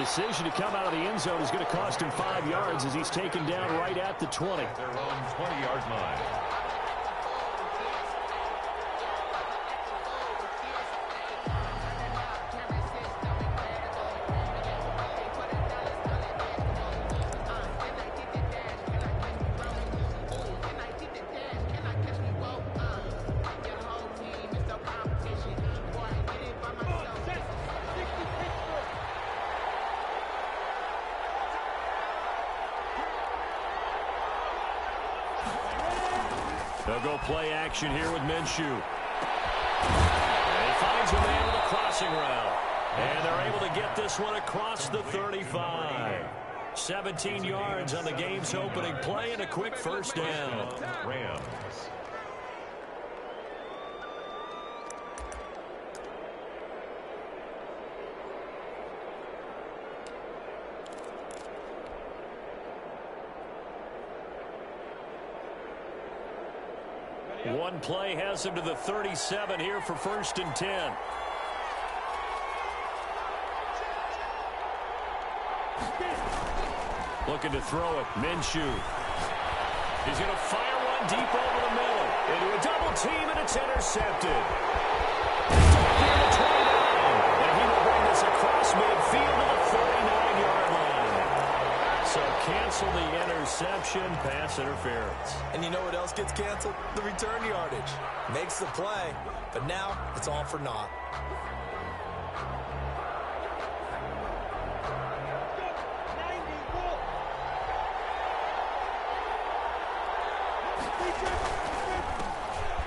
decision to come out of the end zone is going to cost him 5 yards as he's taken down right at the 20. Their own 20-yard line. They'll go play action here with Minshew. And he finds a man with a crossing route. And they're able to get this one across the 35. 17 yards on the game's opening play and a quick first down. Rams. One play has him to the 37 here for 1st and 10. Looking to throw it. Minshew. He's going to fire one deep over the middle. Into a double team, and it's intercepted. Near the 29. And he will bring this across midfield to the 49-yard line. So cancel the interception, pass interference. And you know what else gets canceled? The return yardage. Makes the play, but now it's all for naught.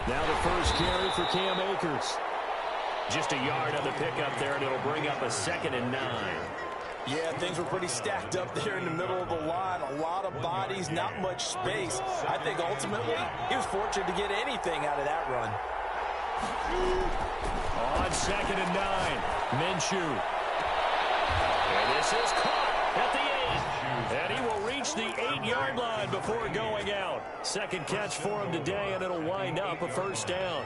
Now the first carry for Cam Akers. Just a yard on the pickup there, and it'll bring up a 2nd and 9. Yeah, things were pretty stacked up there in the middle of the line. A lot of bodies, not much space. I think ultimately he was fortunate to get anything out of that run. On 2nd and 9, Minshew. And this is caught at the 8. And he will reach the 8-yard line before going out. Second catch for him today, and it'll wind up a first down.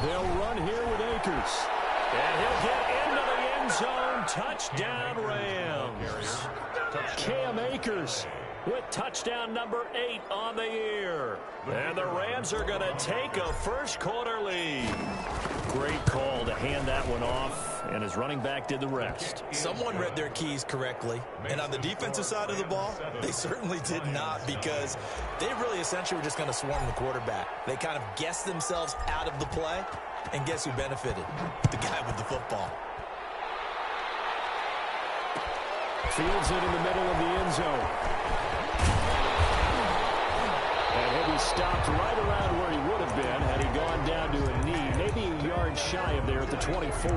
They'll run here with Akers. And he'll get into the end zone. Touchdown, Rams. Cam Akers with touchdown number 8 on the year. And the Rams are going to take a first-quarter lead. Great call to hand that one off, and his running back did the rest. Someone read their keys correctly, and on the defensive side of the ball, they certainly did not, because they really essentially were just going to swarm the quarterback. They kind of guessed themselves out of the play, and guess who benefited? The guy with the football. Fields it in the middle of the end zone. And he'll be stopped right around where he would have been had he gone down to a knee, maybe a yard shy of there at the 24.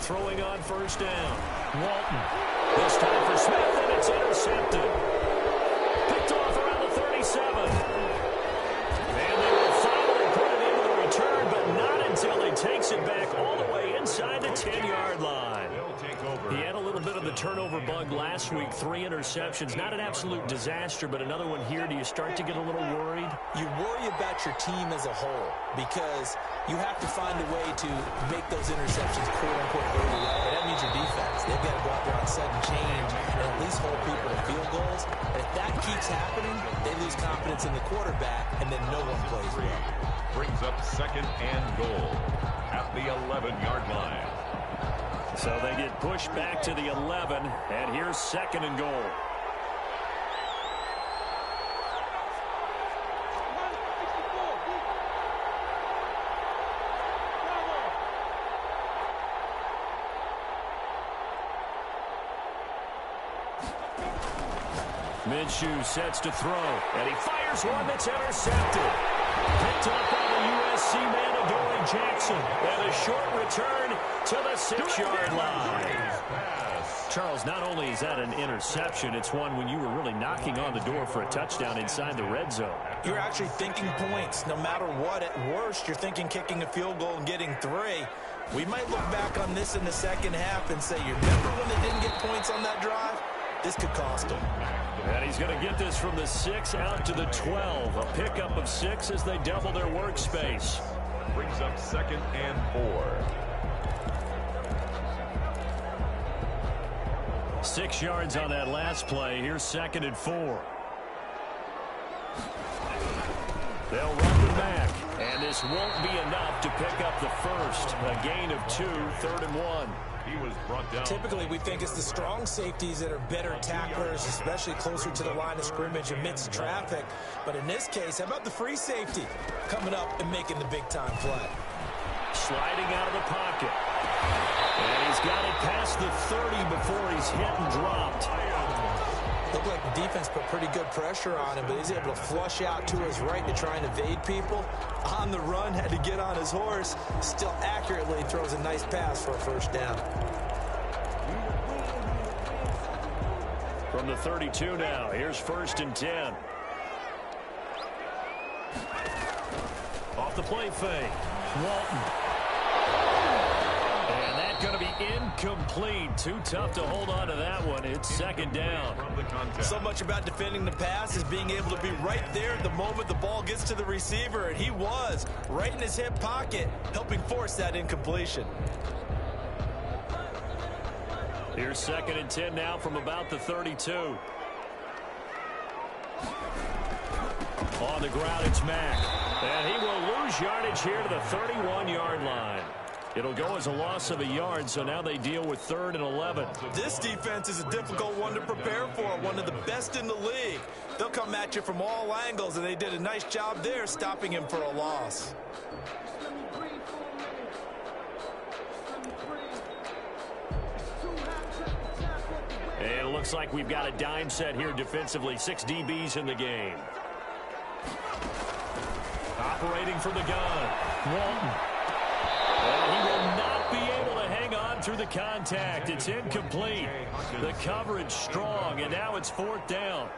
Throwing on first down. Walton. This time for Smith, and it's intercepted. Picked off around the 37. And they will finally put it into the return, but not until he takes it back all the way inside the 10-yard line. He had a little bit of the turnover bug last week. 3 interceptions. Not an absolute disaster, but another one here. Do you start to get a little worried? You worry about your team as a whole, because you have to find a way to make those interceptions quote-unquote early, right? And that means your defense. They've got to go out there on sudden change and at least hold people to field goals. And if that keeps happening, they lose confidence in the quarterback, and then no one plays well. Brings up 2nd and goal at the 11-yard line. So they get pushed back to the 11, and here's 2nd and goal. Minshew sets to throw, and he fires one that's intercepted. Picked up by the USC man, Adoree Jackson, and a short return to the 6-yard line. Charles, not only is that an interception, it's one when you were really knocking on the door for a touchdown inside the red zone. You're actually thinking points. No matter what, at worst, you're thinking kicking a field goal and getting 3. We might look back on this in the second half and say, you remember when they didn't get points on that drive? This could cost them. And he's going to get this from the 6 out to the 12. A pickup of 6 as they double their workspace. Brings up 2nd and 4. 6 yards on that last play. Here's 2nd and 4. They'll run the back. And this won't be enough to pick up the first. A gain of 2, 3rd and 1. He was brought down. Typically, we think it's the strong safeties that are better tacklers, especially closer to the line of scrimmage amidst traffic. But in this case, how about the free safety coming up and making the big-time play? Sliding out of the pocket. And he's got it past the 30 before he's hit and dropped. Looked like the defense put pretty good pressure on him, but he's able to flush out to his right to try and evade people. On the run, had to get on his horse. Still accurately throws a nice pass for a first down. From the 32 now, here's 1st and 10. Off the play fake. Walton. And that's going to be incomplete. Too tough to hold on to that one. It's 2nd down. So much about defending the pass is being able to be right there at the moment the ball gets to the receiver, and he was right in his hip pocket, helping force that incompletion. Here's 2nd and 10 now from about the 32. On the ground, it's Mack. And he will lose yardage here to the 31-yard line. It'll go as a loss of a yard, so now they deal with 3rd and 11. This defense is a difficult one to prepare for, one of the best in the league. They'll come at you from all angles, and they did a nice job there stopping him for a loss. And it looks like we've got a dime set here defensively. 6 DBs in the game. Operating from the gun. Walton. And he will not be able to hang on through the contact. It's incomplete. The coverage strong, and now it's 4th down.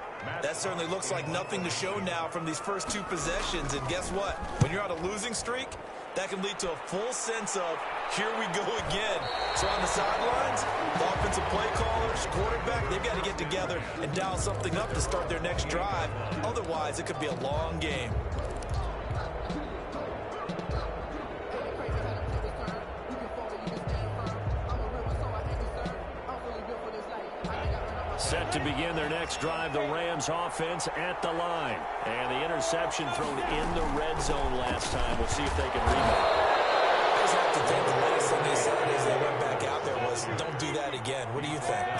That certainly looks like nothing to show now from these first 2 possessions. And guess what? When you're on a losing streak, that can lead to a full sense of, here we go again. So on the sidelines, the offensive play callers, quarterback, they've got to get together and dial something up to start their next drive. Otherwise, it could be a long game. Set to begin their next drive, the Rams offense at the line. And the interception thrown in the red zone last time. We'll see if they can rebound. I just have to think the last thing they said as they went back out there was, don't do that again. What do you think?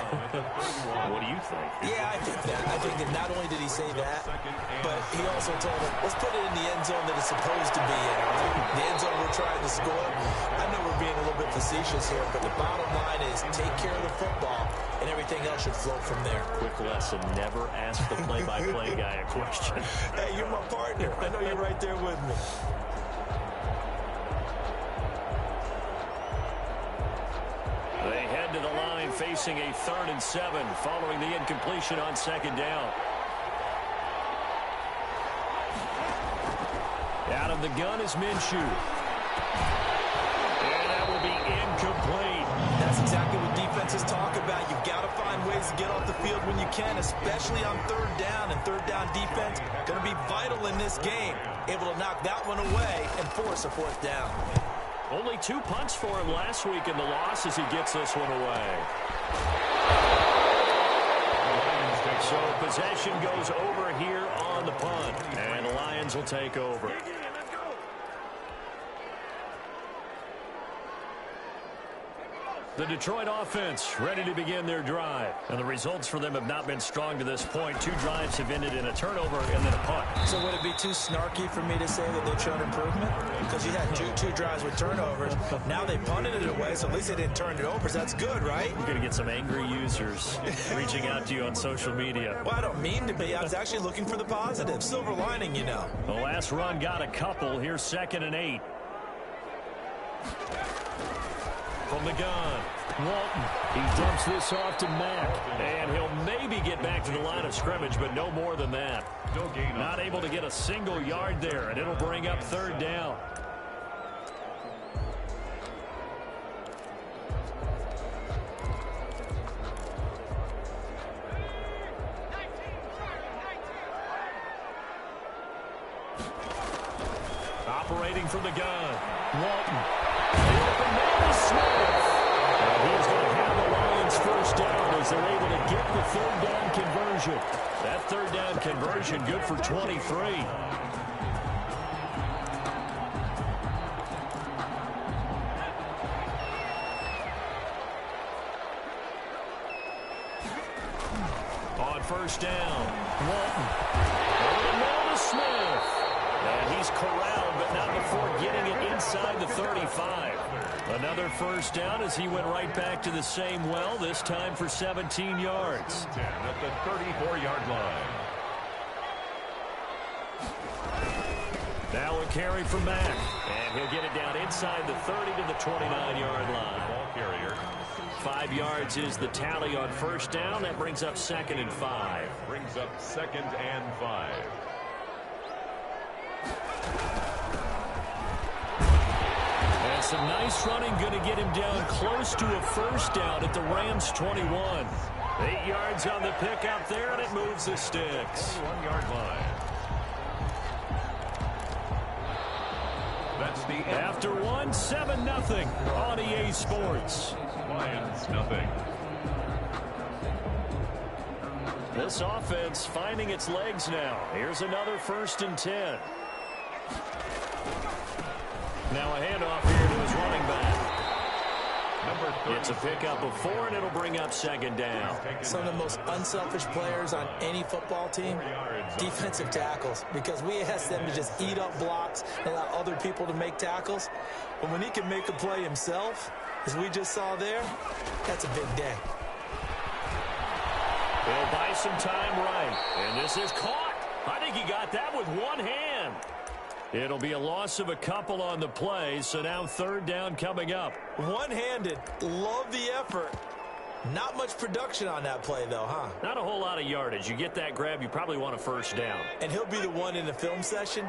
What do you think? Yeah, I think that. I think that not only did he say that, but he also told them, let's put it in the end zone that it's supposed to be in. The end zone we're trying to score. I know we're being a little bit facetious here, but the bottom line is take care of the football, and everything else should flow from there. Quick lesson, never ask the play-by-play guy a question. Hey, you're my partner. I know you're right there with me. They head to the line facing a 3rd and 7 following the incompletion on 2nd down. Out of the gun is Minshew. And that will be incomplete. That's exactly what defenses talk about. You've got to find ways to get off the field when you can, especially on 3rd down. And 3rd down defense going to be vital in this game. Able to knock that one away and force a 4th down. Only 2 punts for him last week in the loss as he gets this one away. So possession goes over here on the punt, and the Lions will take over. The Detroit offense ready to begin their drive. And the results for them have not been strong to this point. 2 drives have ended in a turnover and then a punt. So would it be too snarky for me to say that they've shown improvement? Because you had two drives with turnovers. Now they punted it away, so at least they didn't turn it over. So that's good, right? You're going to get some angry users reaching out to you on social media. Well, I don't mean to be. I was actually looking for the positive. Silver lining, you know. The last run got a couple. Here's 2nd and 8. From the gun, Walton, he dumps this off to Mack, and he'll maybe get back to the line of scrimmage, but no more than that. Not able to get a single yard there, and it'll bring up third down. Operating from the gun, Walton. The open man is Smith. And he's going to have the Lions first down as they're able to get the third down conversion. That third down conversion good for 23. On first down, Walton. Over the middle to Smith. And he's corralled, but not before getting it inside the 35. Another first down as he went right back to the same well, this time for 17 yards. 10 at the 34-yard line. Now a carry for Mack. And he'll get it down inside the 30 to the 29-yard line. Ball carrier. 5 yards is the tally on first down. That brings up 2nd and 5. Brings up 2nd and 5. And some nice running, going to get him down close to a first down at the Rams' 21. 8 yards on the pickup there, and it moves the sticks. 1-yard line. That's the end. After 7-0 on EA Sports. Lions nothing. This offense finding its legs now. Here's another 1st and 10. Now a handoff here to his running back. It's a pickup of 4, and it'll bring up 2nd down. Some of the most unselfish players on any football team, defensive tackles, because we ask them to just eat up blocks and allow other people to make tackles. But when he can make a play himself, as we just saw there, that's a big day. He'll buy some time right. And this is caught. I think he got that with one hand. It'll be a loss of a couple on the play, so now 3rd down coming up. One-handed. Love the effort. Not much production on that play, though, huh? Not a whole lot of yardage. You get that grab, you probably want a 1st down. And he'll be the one in the film session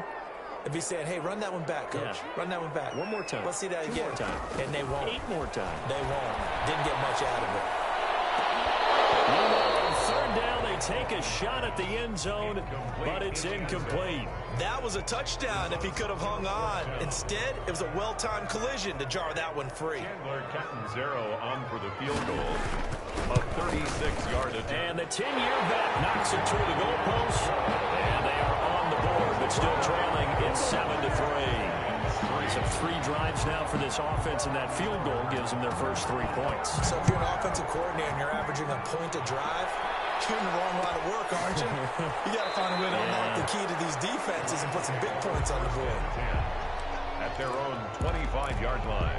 and be saying, hey, run that one back, Coach. Yeah. Run that one back. One more time. Let's see that again. 2 more times. And they won't. 8 more times. They won't. Didn't get much out of it. On 3rd down, they take a shot at the end zone, but it's incomplete. That was a touchdown if he could have hung on. Instead, it was a well-timed collision to jar that one free. Chandler Catanzaro on for the field goal. A 36-yard attempt. And the 10-year vet knocks it through the goalpost. And they are on the board, but still trailing. It's 7-3. So 3 drives now for this offense, and that field goal gives them their first 3 points. So if you're an offensive coordinator and you're averaging a point a drive, you're in the wrong line of work, aren't you? You got to find a way to unlock the key to these defenses and put some big points on the board. At their own 25-yard line.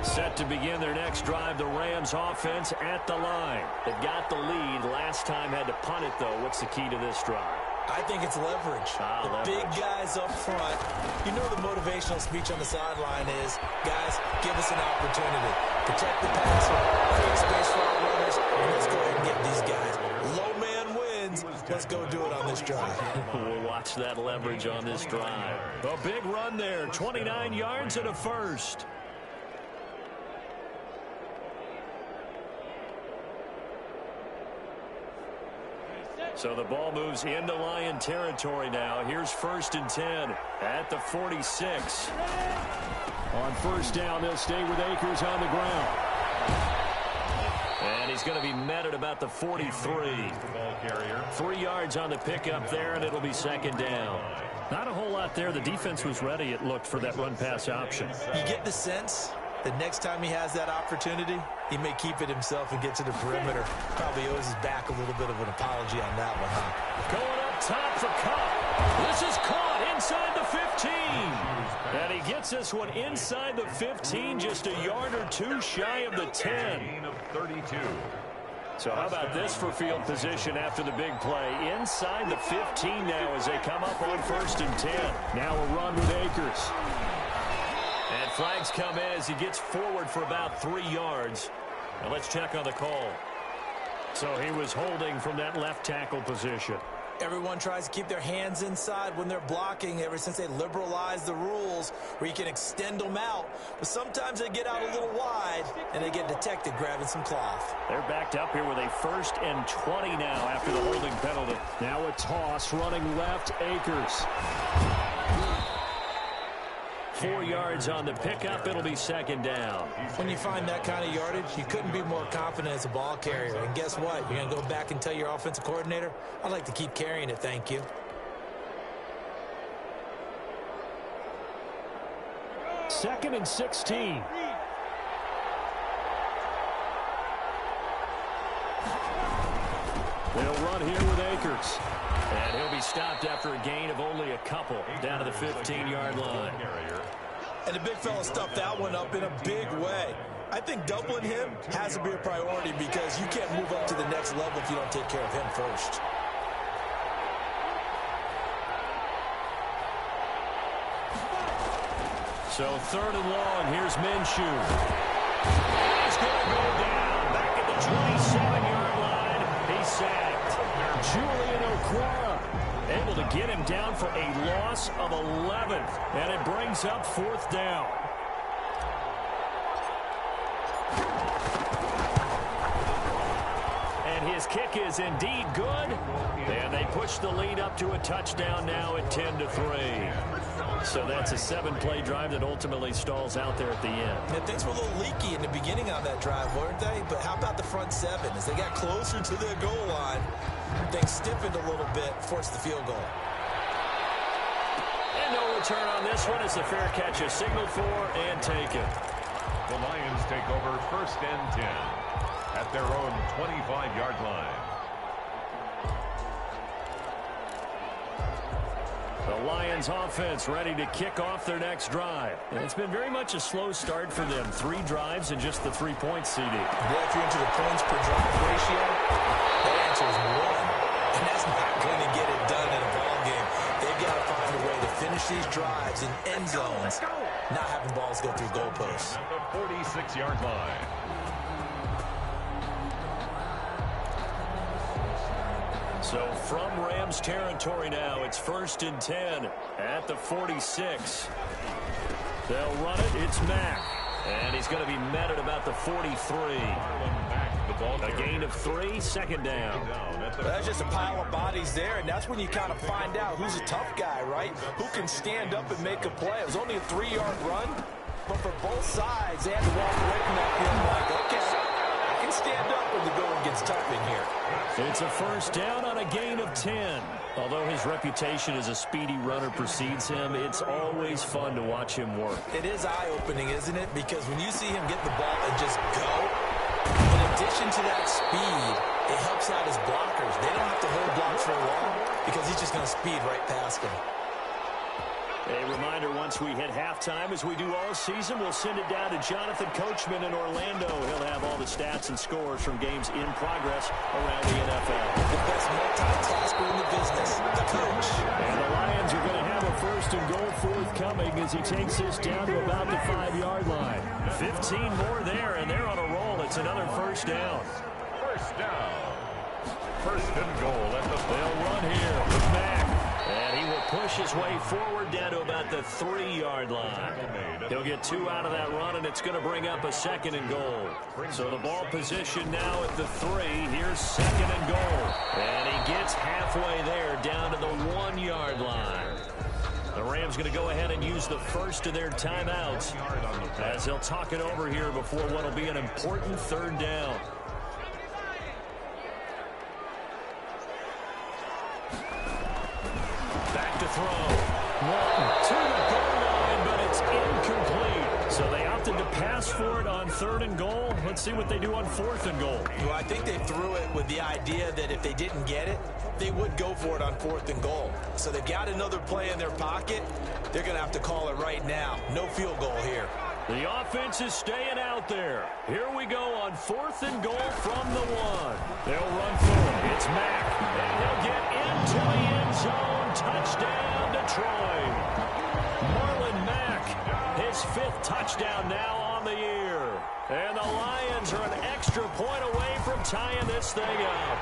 Set to begin their next drive, the Rams offense at the line. They've got the lead. Last time had to punt it, though. What's the key to this drive? I think it's leverage. The big guys up front. You know the motivational speech on the sideline is, guys, give us an opportunity. Protect the passer, create space for our runners, and let's go ahead and get these guys. Low man wins. Let's go do it on this drive. We'll watch that leverage on this drive. A big run there, 29 yards and a first. So the ball moves into Lion territory now. Here's 1st and 10 at the 46. On first down, they'll stay with Akers on the ground. And he's going to be met at about the 43. 3 yards on the pickup there, and it'll be 2nd down. Not a whole lot there. The defense was ready, it looked, for that run-pass option. You get the sense that next time he has that opportunity, he may keep it himself and get to the perimeter. Probably owes his back a little bit of an apology on that one, huh? Going up top for Cup. This is caught inside the 15. And he gets this one inside the 15, just a yard or 2 shy of the 10. Of 32. So how about this for field position after the big play? Inside the 15 now as they come up on 1st and 10. Now a run with Akers. And flags come in as he gets forward for about 3 yards. Now let's check on the call. So he was holding from that left tackle position. Everyone tries to keep their hands inside when they're blocking ever since they liberalized the rules where you can extend them out. But sometimes they get out a little wide and they get detected grabbing some cloth. They're backed up here with a 1st and 20 now after the holding penalty. Now a toss running left, Akers. 4 yards on the pickup. It'll be 2nd down. When you find that kind of yardage, you couldn't be more confident as a ball carrier. And guess what? You're going to go back and tell your offensive coordinator, I'd like to keep carrying it, thank you. Second and 16. They'll run here with Akers. And he'll be stopped after a gain of only a couple down to the 15-yard line. And the big fella stuffed that one up in a big way. I think doubling him has to be a priority because you can't move up to the next level if you don't take care of him first. So 3rd and long, here's Minshew. He's going to go down back at the 27-yard line. He's sacked. Julian Okwara able to get him down for a loss of 11. And it brings up 4th down. And his kick is indeed good. And they push the lead up to a touchdown now at 10-3. So that's a 7-play drive that ultimately stalls out there at the end. And things were a little leaky in the beginning on that drive, weren't they? But how about the front 7? As they got closer to their goal line, things stiffened a little bit, forced the field goal. And no return on this one as the fair catch is signaled for and taken. The Lions take over 1st and 10 at their own 25-yard line. The Lions offense ready to kick off their next drive. And it's been very much a slow start for them. 3 drives and just the 3-point CD. Boy, if you're into the points per drive ratio, the answer is 1. And that's not going to get it done in a ball game. They've got to find a way to finish these drives in end zones, not having balls go through goalposts. At the 46-yard line. So from Rams territory now, it's 1st and 10 at the 46. They'll run it. It's Mack. And he's going to be met at about the 43. A gain of 3, 2nd down. That's just a pile of bodies there, and that's when you kind of find out who's a tough guy, right? Who can stand up and make a play. It was only a 3-yard run, but for both sides, they had to walk away from that field like, okay, I can stand up when the going gets tough in here. It's a 1st down on a gain of 10. Although his reputation as a speedy runner precedes him, it's always fun to watch him work. It is eye-opening, isn't it? Because when you see him get the ball and just go, in addition to that speed, it helps out his blockers. They don't have to hold blocks for long because he's just going to speed right past them. A reminder, once we hit halftime, as we do all season, we'll send it down to Jonathan Coachman in Orlando. He'll have all the stats and scores from games in progress around the NFL. The best multitasker in the business, the coach. And the Lions are going to have a 1st and goal forthcoming as he takes this down to about the 5-yard line. 15 more there, and they're on a roll. It's another 1st down. 1st down. 1st and goal at the They'll run here with Mack. And he will push his way forward down to about the 3-yard line. He'll get 2 out of that run, and it's going to bring up a 2nd and goal. So the ball position now at the 3. Here's 2nd and goal. And he gets halfway there down to the 1-yard line. The Rams going to go ahead and use the first of their timeouts as they'll talk it over here before what will be an important 3rd down. Back to throw. Walton to the goal line, but it's incomplete. So they opted to pass for it on 3rd and goal. Let's see what they do on 4th and goal. Well, I think they threw it with the idea that if they didn't get it, they would go for it on 4th and goal. So they've got another play in their pocket. They're going to have to call it right now. No field goal here. The offense is staying out there. Here we go on 4th and goal from the 1. They'll run forward. It's Mack. And he'll get into the end zone. Touchdown, Detroit. Marlon Mack, his 5th touchdown now on the year. And the Lions are an extra point away from tying this thing up.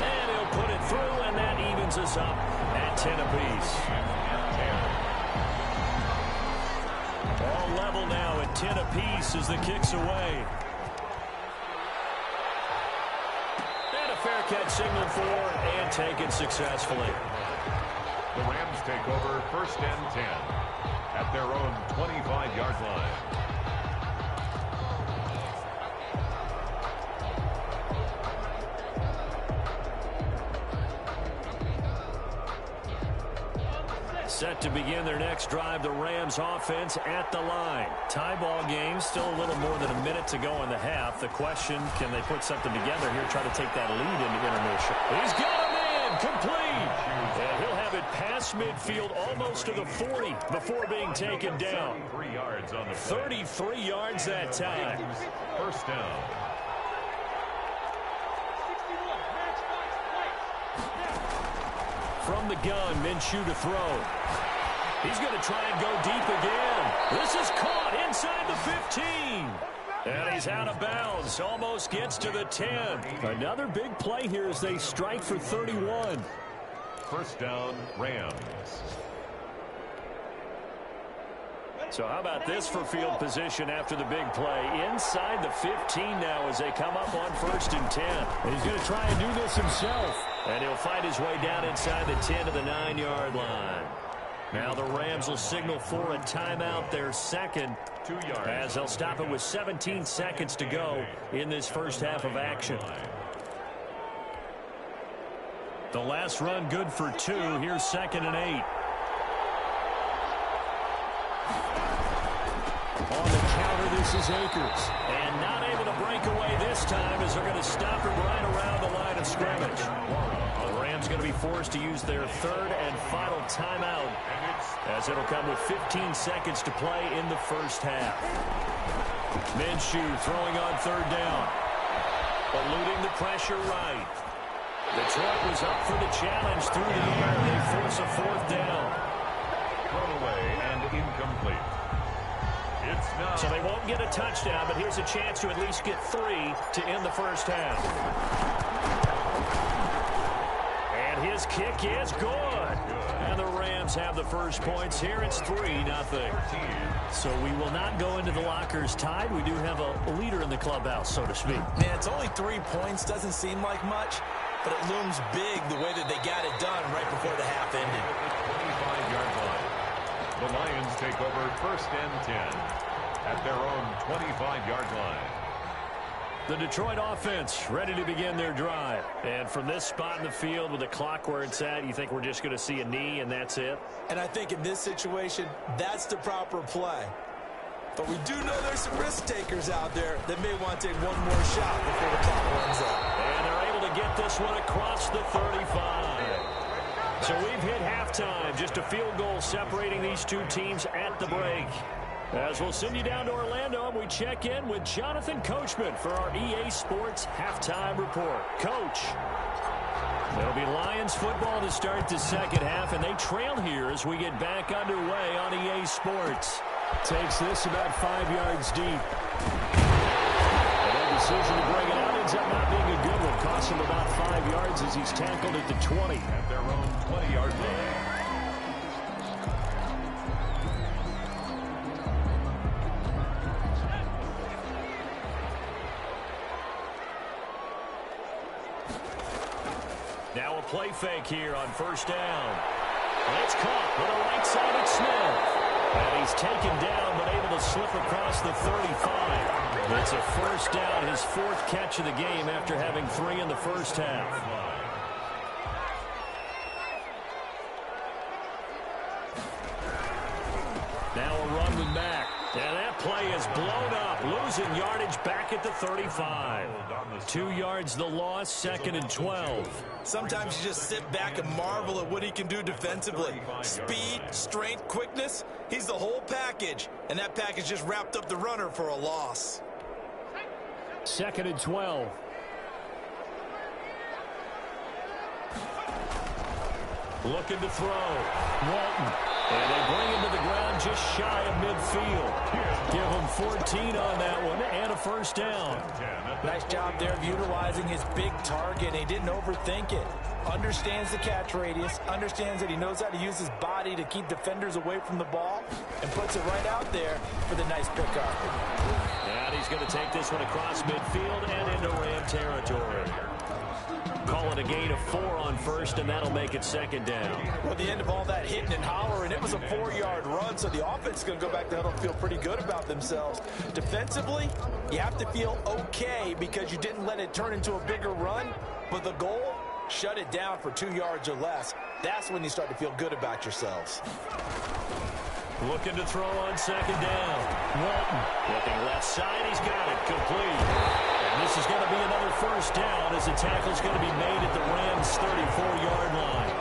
And he'll put it through, and that evens us up at 10 apiece. All level now at 10 apiece as the kick's away. And a fair catch signaled for and taken successfully. The Rams take over 1st and 10 at their own 25-yard line. Set to begin their next drive, the Rams offense at the line. Tie ball game, still a little more than a minute to go in the half. The question, can they put something together here, try to take that lead into intermission? He's got a man, complete. And he'll have it past midfield, almost to the 40 before being taken down. 33 yards on the play. 33 yards that time. 1st down. From the gun, Minshew to throw. He's going to try and go deep again. This is caught inside the 15. And he's out of bounds. Almost gets to the 10. Another big play here as they strike for 31. 1st down, Rams. So how about this for field position after the big play? Inside the 15 now as they come up on 1st and 10. And he's going to try and do this himself. And he'll find his way down inside the 10 to the 9-yard line. Now the Rams will signal for a timeout, their 2nd, 2 yards. as they'll stop it with 17 seconds to go in this first half of action. The last run good for 2. Here's 2nd and 8. On the counter, this is Akers. And not able to break away this time as they're going to stop him right around the line of scrimmage. The Rams going to be forced to use their 3rd and final timeout as it'll come with 15 seconds to play in the first half. Minshew throwing on 3rd down. Eluding the pressure right. Detroit was up for the challenge through the air. They force a 4th down. Thrown away and incomplete. So they won't get a touchdown, but here's a chance to at least get 3 to end the first half. And his kick is good. And the Rams have the first points here. It's 3-0. So we will not go into the lockers tied. We do have a leader in the clubhouse, so to speak. Man, it's only 3 points. Doesn't seem like much, but it looms big the way that they got it done right before the half ended. 25-yard line. The Lions take over 1st and 10 at their own 25-yard line. The Detroit offense ready to begin their drive. And from this spot in the field with the clock where it's at, you think we're just going to see a knee and that's it? And I think in this situation, that's the proper play. But we do know there's some risk takers out there that may want to take one more shot before the clock runs out. And they're able to get this one across the 35. So we've hit halftime. Just a field goal separating these two teams at the break. As we'll send you down to Orlando, and we check in with Jonathan Coachman for our EA Sports Halftime Report. Coach, it'll be Lions football to start the second half, and they trail here as we get back underway on EA Sports. Takes this about 5 yards deep. And that decision to bring it out ends up not being a good one. Costs him about 5 yards as he's tackled at the 20. At their own 20-yard line. Now a play fake here on 1st down. And it's caught with a right-sided Smith. And he's taken down but able to slip across the 35. It's a 1st down, his 4th catch of the game after having 3 in the first half. Now a run with Mack. And that play is blown up, losing yardage back at the 35. 2 yards the loss, 2nd and 12. Sometimes you just sit back and marvel at what he can do defensively. Speed, strength, quickness, he's the whole package. And that package just wrapped up the runner for a loss. 2nd and 12. Looking to throw. Walton. And they bring him to the ground just shy of midfield. Give him 14 on that one and a first down. Nice job there of utilizing his big target. He didn't overthink it. Understands the catch radius. Understands that he knows how to use his body to keep defenders away from the ball. And puts it right out there for the nice pickup. And he's going to take this one across midfield and into Ram territory. Call it a gain of 4 on first, and that'll make it 2nd down. Well, at the end of all that hitting and hollering, it was a 4-yard run, so the offense is going to go back to huddle and feel pretty good about themselves. Defensively, you have to feel okay because you didn't let it turn into a bigger run, but the goal, shut it down for 2 yards or less. That's when you start to feel good about yourselves. Looking to throw on 2nd down. Walton looking left side. He's got it. Complete. And this is going to be another first down as the tackle's going to be made at the Rams' 34-yard line.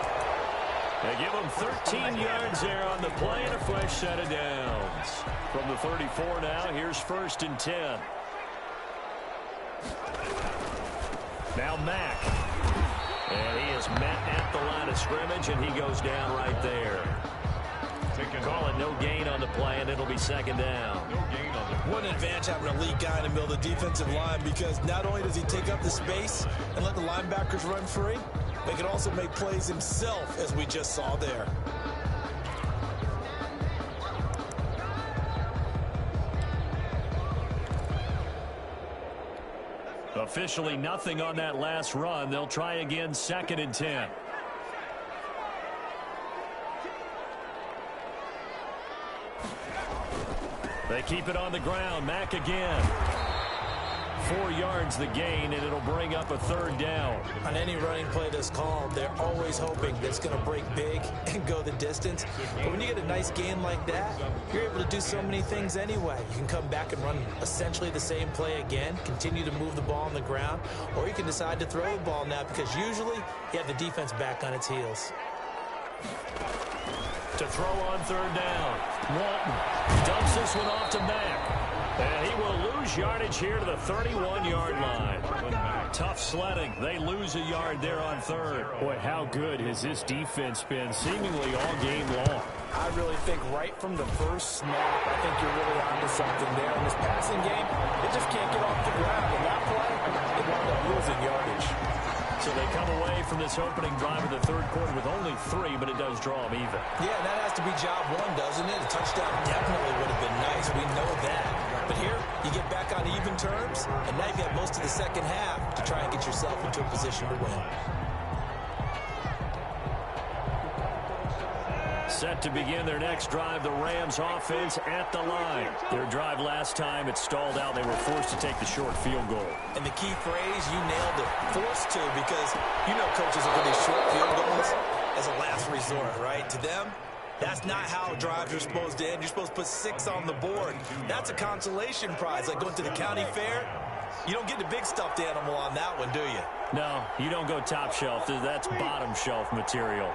They give them 13 yards there on the play and a fresh set of downs. From the 34 now, here's 1st and 10. Now Mack. And he is met at the line of scrimmage, and he goes down right there. Call it no gain on the play, and it'll be 2nd down. What an advantage having an elite guy in the middle of the defensive line, because not only does he take up the space and let the linebackers run free, but he can also make plays himself, as we just saw there. Officially nothing on that last run. They'll try again, 2nd and 10. They keep it on the ground. Mack again. 4 yards the gain, and it'll bring up a 3rd down. On any running play that's called, they're always hoping that it's going to break big and go the distance. But when you get a nice gain like that, you're able to do so many things anyway. You can come back and run essentially the same play again, continue to move the ball on the ground, or you can decide to throw the ball now because usually you have the defense back on its heels. To throw on 3rd down. Walton dumps this one off to Mack. And he will lose yardage here to the 31-yard line. Tough sledding. They lose a yard there on 3rd. Boy, how good has this defense been seemingly all game long? I really think right from the first snap, I think you're really onto something there. In this passing game, it just can't get off the ground. In that play, they wound up losing yardage. So they come away from this opening drive in the 3rd quarter with only 3, but it does draw them even. Yeah, that has to be job 1, doesn't it? A touchdown definitely would have been nice. We know that. But here, you get back on even terms, and now you've got most of the second half to try and get yourself into a position to win. Set to begin their next drive, the Rams offense at the line. Their drive last time, it stalled out. They were forced to take the short field goal. And the key phrase, you nailed it, forced to, because you know coaches look at these short field goals as a last resort, right? To them, that's not how drives are supposed to end. You're supposed to put 6 on the board. That's a consolation prize, like going to the county fair. You don't get the big stuffed animal on that one, do you? No, you don't go top shelf. That's bottom shelf material.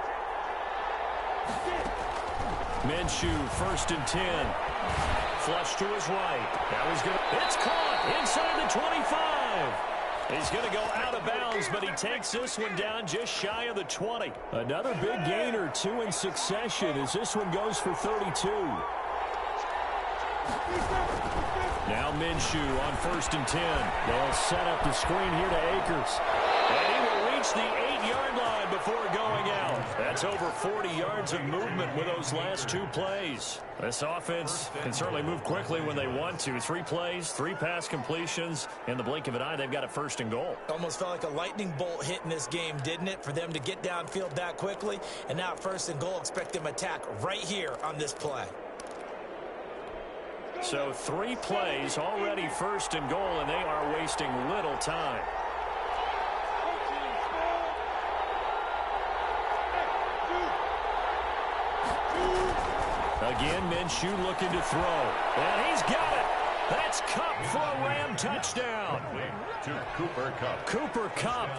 Minshew, 1st and 10. Flush to his right. That was good. It's caught inside the 25. He's going to go out of bounds, but he takes this one down just shy of the 20. Another big gain or 2 in succession as this one goes for 32. Now Minshew on 1st and 10. They'll set up the screen here to Akers. And he will reach the 8-yard line before going out. That's over 40 yards of movement with those last 2 plays. This offense can certainly move quickly when they want to. 3 plays, 3 pass completions. In the blink of an eye, they've got a 1st and goal. Almost felt like a lightning bolt hit in this game, didn't it? For them to get downfield that quickly. And now 1st and goal, expect them to attack right here on this play. So 3 plays, already 1st and goal, and they are wasting little time. Again, Minshew looking to throw. And he's got it. That's Kupp for a Ram touchdown. To Cooper Kupp. Cooper Kupp,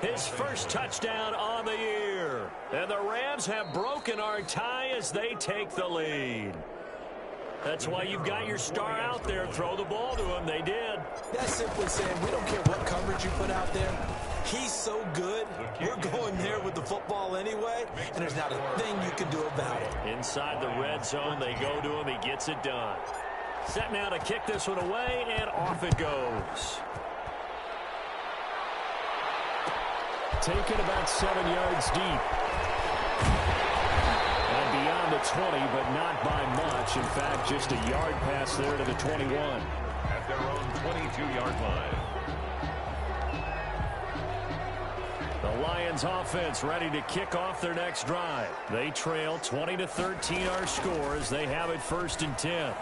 his first touchdown on the year. And the Rams have broken our tie as they take the lead. That's why you've got your star out there. Throw the ball to him. They did. That's simply saying we don't care what coverage you put out there. He's so good, we're going there with the football anyway, and there's not a thing you can do about it. Inside the red zone, they go to him. He gets it done. Set now to kick this one away, and off it goes. Taken about 7 yards deep. And beyond the 20, but not by much. In fact, just a yard pass there to the 21. At their own 22-yard line. The Lions offense ready to kick off their next drive. They trail 20-13 our score as they have it 1st and 10. And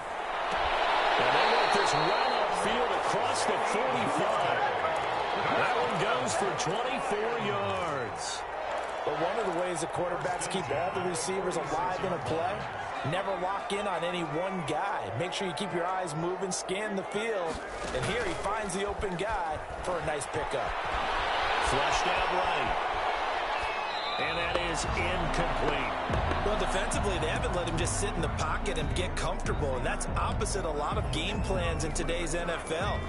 they want this run upfield across the 45. That one goes for 24 yards. But one of the ways the quarterbacks keep all the receivers alive in a play, never lock in on any one guy. Make sure you keep your eyes moving, scan the field. And here he finds the open guy for a nice pickup. Flushed out right. And that is incomplete. Well, defensively, they haven't let him just sit in the pocket and get comfortable. And that's opposite a lot of game plans in today's NFL.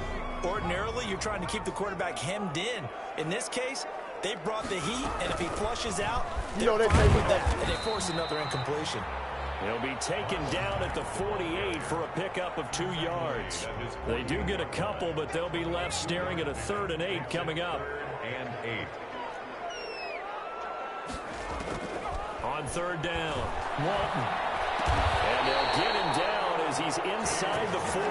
Ordinarily, you're trying to keep the quarterback hemmed in. In this case, they brought the heat, and if he flushes out, they're fine with that, and they force another incompletion. He'll be taken down at the 48 for a pickup of 2 yards. They do get a couple, but they'll be left staring at a 3rd and 8 coming up. And 8. On 3rd down, Walton. And they'll get him down as he's inside the 40.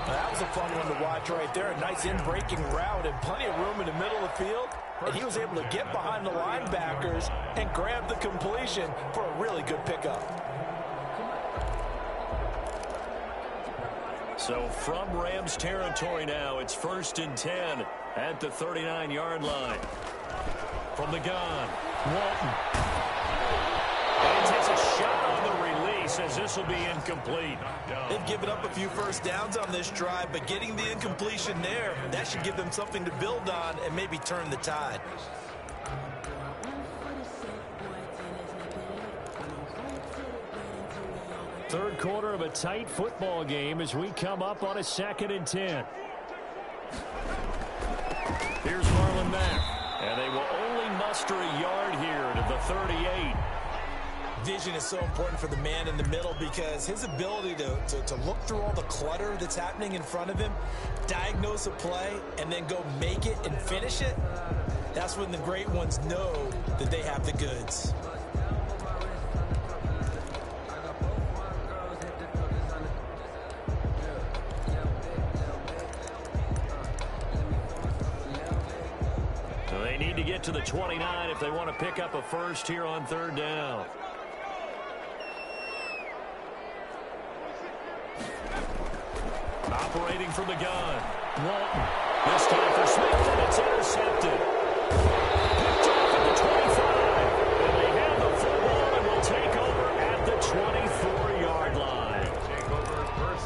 That was a fun one to watch right there. A nice in-breaking route and plenty of room in the middle of the field. And he was able to get behind the linebackers and grab the completion for a really good pickup. So from Rams territory now, it's 1st and 10 at the 39-yard line. From the gun, Walton. And he takes a shot on the release as this will be incomplete. They've given up a few first downs on this drive, but getting the incompletion there, that should give them something to build on and maybe turn the tide. Third quarter of a tight football game as we come up on a 2nd and 10. Here's Marlon Mack. And they will only muster a yard here to the 38. Vision is so important for the man in the middle because his ability to look through all the clutter that's happening in front of him, diagnose a play, and then go make it and finish it, that's when the great ones know that they have the goods. So they need to get to the 29 if they want to pick up a first here on 3rd down. Operating from the gun, Walton. This time for Smith, and it's intercepted. Picked off at the 25. And they have the football and will take over at the 24-yard line.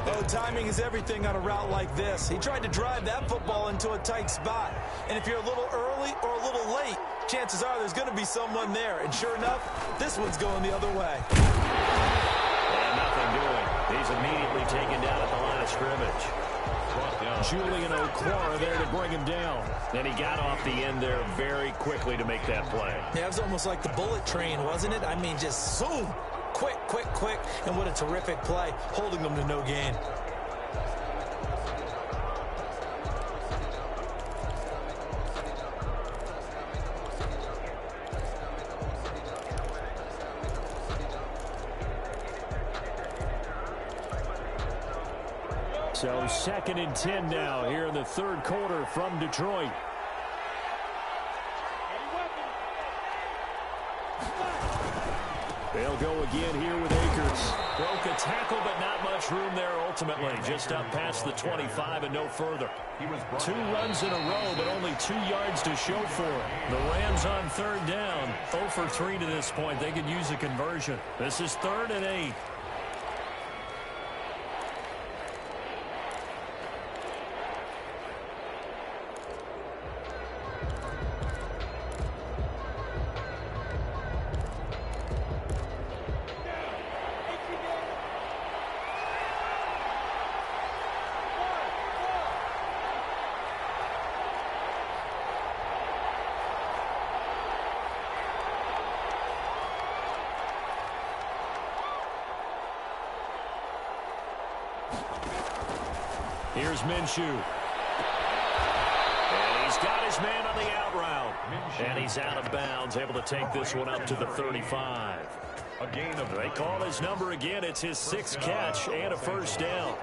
Oh, timing is everything on a route like this. He tried to drive that football into a tight spot. And if you're a little early or a little late, chances are there's going to be someone there. And sure enough, this one's going the other way. And nothing doing. He's immediately taken down at the line of scrimmage. Julian Okwara there to bring him down. And he got off the end there very quickly to make that play. Yeah, it was almost like the bullet train, wasn't it? I mean, just zoom. Quick, quick, quick. And what a terrific play, holding them to no gain. So 2nd and 10 now here in the 3rd quarter from Detroit. They'll go again here with Akers. Broke a tackle, but not much room there ultimately. Just up past the 25 and no further. 2 runs in a row, but only 2 yards to show for it. The Rams on 3rd down. 0 for 3 to this point. They could use a conversion. This is 3rd and 8. Here's Minshew. And he's got his man on the out route. And he's out of bounds, able to take this one up to the 35. They call his number again. It's his 6th catch and a first down.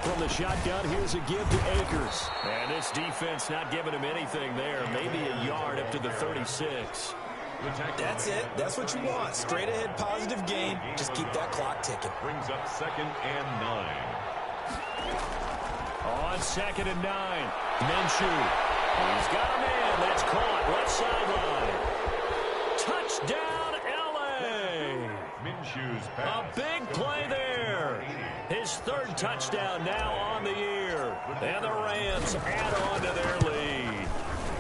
From the shotgun, here's a give to Akers. And this defense not giving him anything there. Maybe a yard up to the 36. That's it. That's what you want. Straight ahead positive gain. Just keep that clock ticking. Brings up 2nd and 9. On 2nd and 9. Minshew. He's got a man. That's caught. Left sideline. Touchdown, L.A. Minshew's pass. A big play there. His 3rd touchdown now on the year. And the Rams add on to their lead.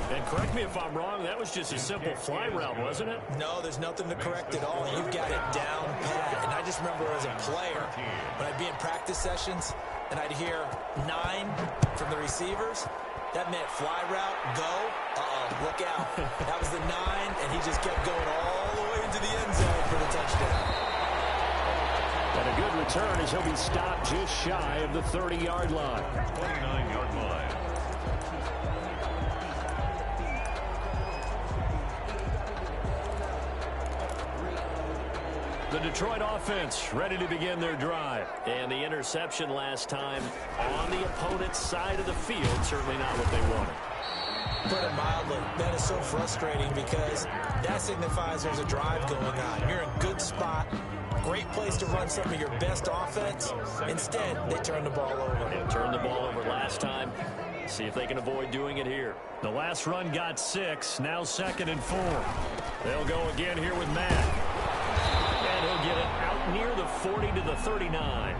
And correct me if I'm wrong, that was just a simple fly route, wasn't it? No, there's nothing to correct at all. You've got it down pat. And I just remember as a player, when I'd be in practice sessions, and I'd hear 9 from the receivers, that meant fly route, go, look out. That was the 9, and he just kept going all the way into the end zone for the touchdown. And a good return as he'll be stopped just shy of the 30-yard line. 29-yard line. The Detroit offense ready to begin their drive. And the interception last time on the opponent's side of the field, certainly not what they wanted. Put it mildly, that is so frustrating because that signifies there's a drive going on. You're in a good spot, great place to run some of your best offense. Instead, they turn the ball over. They turned the ball over last time. See if they can avoid doing it here. The last run got 6, now 2nd and 4. They'll go again here with Matt. And he'll get it out near the 40 to the 39.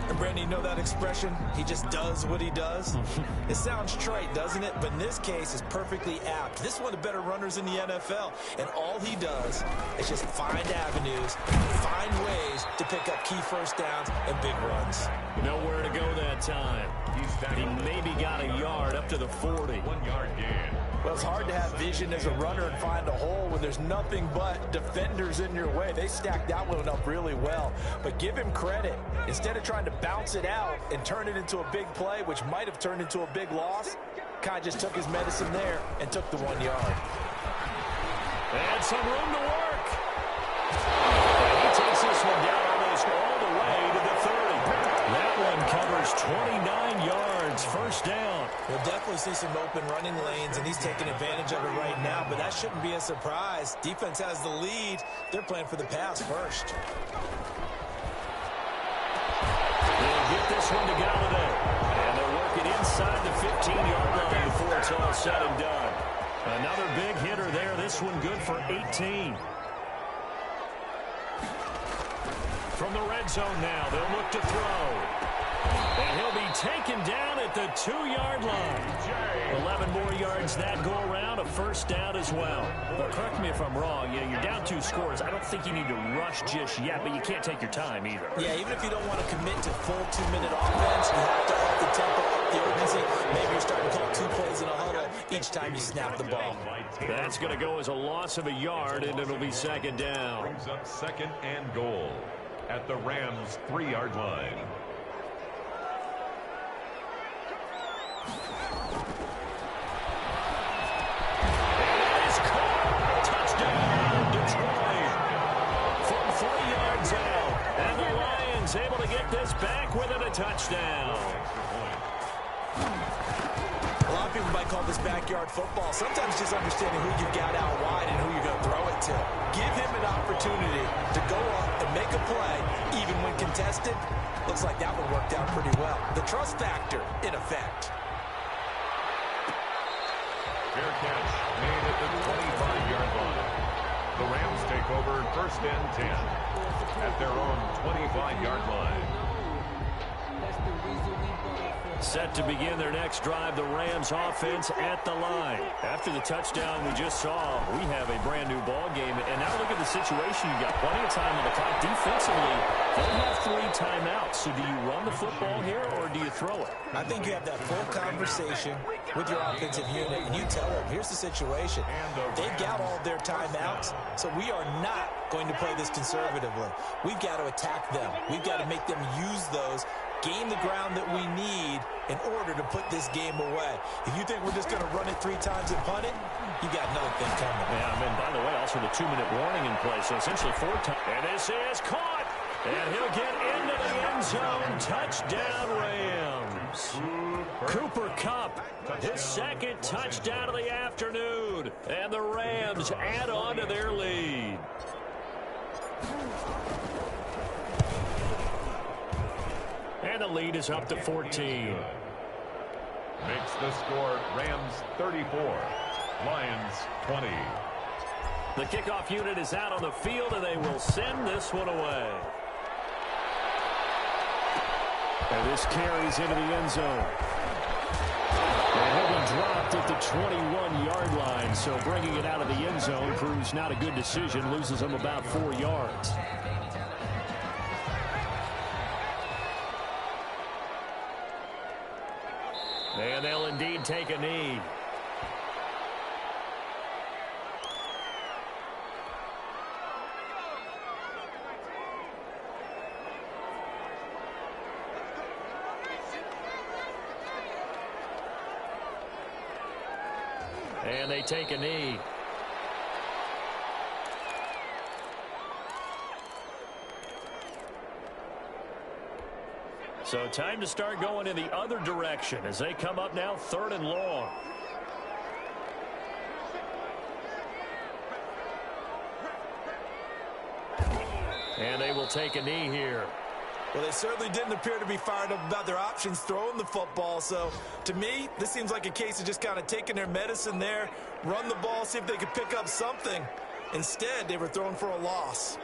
And Brandon, you know that expression? He just does what he does? It sounds trite, doesn't it? But in this case, it's perfectly apt. This is one of the better runners in the NFL. And all he does is just find avenues, find ways to pick up key first downs and big runs. Nowhere to go that time. He maybe got a yard up to the 40. 1-yard gain. Well, it's hard to have vision as a runner and find a hole when there's nothing but defenders in your way. They stacked that one up really well. But give him credit. Instead of trying to bounce it out and turn it into a big play, which might have turned into a big loss, Kai just took his medicine there and took the 1 yard. And some room to work. And he takes this one down almost all the way to the 30. That one covers 29 yards. First down. We'll definitely see some open running lanes, and he's taking advantage of it right now, but that shouldn't be a surprise. Defense has the lead. They're playing for the pass first. They'll get this one to Galladay. And they're working inside the 15-yard line before it's all said and done. Another big hitter there. This one good for 18. From the red zone now, they'll look to throw. And he'll be taken down at the 2-yard line. 11 more yards that go around, a first down as well. But correct me if I'm wrong, you're down 2 scores. I don't think you need to rush just yet, but you can't take your time either. Yeah, even if you don't want to commit to full 2-minute offense, you have to up the tempo, up the urgency. Maybe you're starting to call 2 plays in a huddle each time you snap the ball. That's going to go as a loss of a yard, and it'll be second down. Brings up 2nd and goal at the Rams' 3-yard line. Able to get this back within a touchdown. A lot of people might call this backyard football. Sometimes just understanding who you've got out wide and who you're going to throw it to. Give him an opportunity to go up and make a play, even when contested. Looks like that one worked out pretty well. The trust factor in effect. Fair catch made at the 25-yard line. The Rams take over first and 10 at their own 25-yard line. Set to begin their next drive, the Rams offense at the line. After the touchdown we just saw, we have a brand new ball game. And now look at the situation. You got plenty of time on the clock. Defensively, they have 3 timeouts. So do you run the football here or do you throw it? I think you have that full conversation with your offensive unit, and you tell them, here's the situation. They've got all of their timeouts, so we are not going to play this conservatively. We've got to attack them. We've got to make them use those, gain the ground that we need in order to put this game away. If you think we're just going to run it 3 times and punt it, you got another thing coming. Yeah, and by the way, also the 2-minute warning in play, so essentially 4 times. And this is caught, and he'll get into the end zone. Touchdown, Rams. Cooper Kupp, his second touchdown of the afternoon, and the Rams add on to their lead. And the lead is up to 14. Makes the score Rams 34, Lions 20. The kickoff unit is out on the field, and they will send this one away. And this carries into the end zone. And he'll be dropped at the 21-yard line, so bringing it out of the end zone proves not a good decision, loses him about 4 yards. And they'll indeed take a knee. And they take a knee. So time to start going in the other direction as they come up now 3rd and long. And they will take a knee here. Well, they certainly didn't appear to be fired up about their options throwing the football. So, to me, this seems like a case of just kind of taking their medicine there, run the ball, see if they could pick up something. Instead, they were throwing for a loss.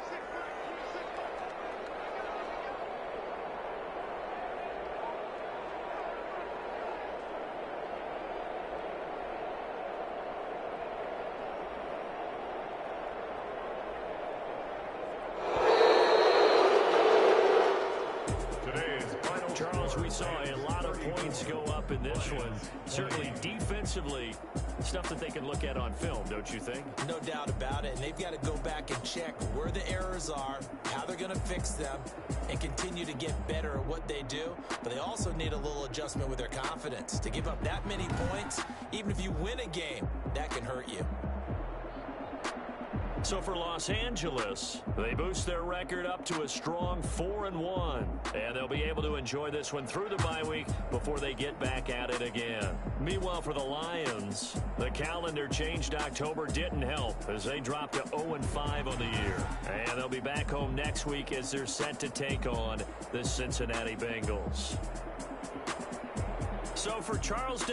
Charles, we saw a lot of points go up in this one. Certainly defensively, stuff that they can look at on film, don't you think? No doubt about it. And they've got to go back and check where the errors are, how they're going to fix them, and continue to get better at what they do. But they also need a little adjustment with their confidence. To give up that many points, even if you win a game, that can hurt you. So for Los Angeles, they boost their record up to a strong 4-1. And they'll be able to enjoy this one through the bye week before they get back at it again. Meanwhile, for the Lions, the calendar changed. October didn't help as they dropped to 0-5 on the year. And they'll be back home next week as they're set to take on the Cincinnati Bengals. So for Charles Day.